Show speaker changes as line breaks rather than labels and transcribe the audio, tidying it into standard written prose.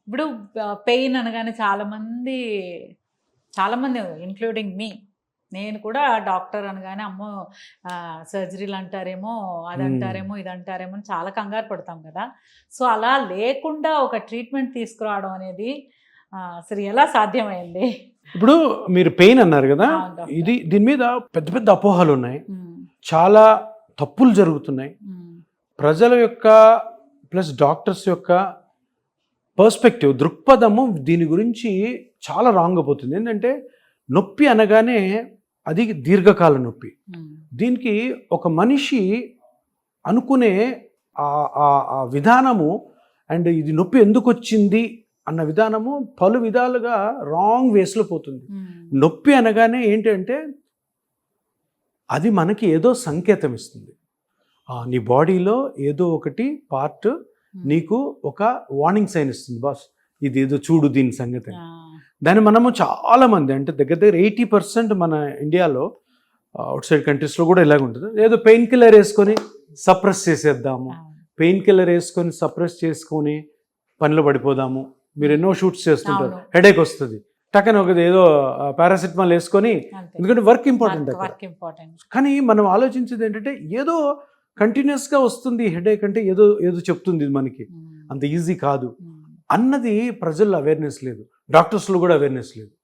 ఇప్పుడు పెయిన్ అనగానే చాలామంది ఇంక్లూడింగ్ మీ, నేను కూడా డాక్టర్ అనగానే అమ్మో సర్జరీలు అంటారేమో, అది అంటారేమో, ఇది అంటారేమో అని చాలా కంగారు పడతాం కదా. సో అలా లేకుండా ఒక ట్రీట్మెంట్ తీసుకురావడం అనేది అసలు ఎలా సాధ్యమైంది?
ఇప్పుడు మీరు పెయిన్ అన్నారు కదా,
అవును డాక్టర్.
దీని మీద పెద్ద పెద్ద అపోహలు ఉన్నాయి,
ఉమ్,
చాలా తప్పులు జరుగుతున్నాయి.
ఉమ్,
ప్రజల యొక్క ప్లస్ డాక్టర్స్ యొక్క పర్స్పెక్టివ్, దృక్పథము దీని గురించి చాలా రాంగ్ పోతుంది. ఏంటంటే నొప్పి అనగానే అది దీర్ఘకాల నొప్పి.
ఉమ్,
దీనికి ఒక మనిషి అనుకునే ఆ విధానము అండ్ ఇది నొప్పి ఎందుకు వచ్చింది అన్న విధానము పలు విధాలుగా రాంగ్ వేస్లో పోతుంది.
ఉమ్,
నొప్పి అనగానే ఏంటంటే అది మనకి ఏదో సంకేతం ఇస్తుంది. నీ బాడీలో ఏదో ఒకటి పార్ట్ నీకు ఒక వార్నింగ్ సైన్ ఇస్తుంది, బాస్ ఇది ఏదో చూడు దీని సంగతి.
ఆ,
దాన్ని మనము చాలామంది అంటే దగ్గర దగ్గర 80% మన ఇండియాలో అవుట్ సైడ్ కంట్రీస్లో కూడా ఇలాగ ఉంటుంది. ఏదో పెయిన్ కిల్లర్ వేసుకొని సప్రెస్ చేసేద్దాము,
ఆ,
పెయిన్ కిల్లర్ వేసుకొని సప్రెస్ చేసుకొని పనిలో పడిపోదాము. మీరు ఎన్నో షూట్స్ చేస్తుంటారు,
అవును.
హెడేక్ వస్తుంది, టక్కన ఒక ఏదో పారాసిటమాల్ వేసుకొని,
అంతే.
ఎందుకంటే వర్క్ ఇంపార్టెంట్ అక్కడ.
Work important.
కానీ మనం ఆలోచించేది ఏంటంటే ఏదో కంటిన్యూస్గా వస్తుంది హెడేక్ అంటే ఏదో ఏదో చెప్తుంది ఇది మనకి, అంత ఈజీ కాదు అన్నది ప్రజల్లో అవేర్నెస్ లేదు, డాక్టర్స్లో కూడా అవేర్నెస్ లేదు.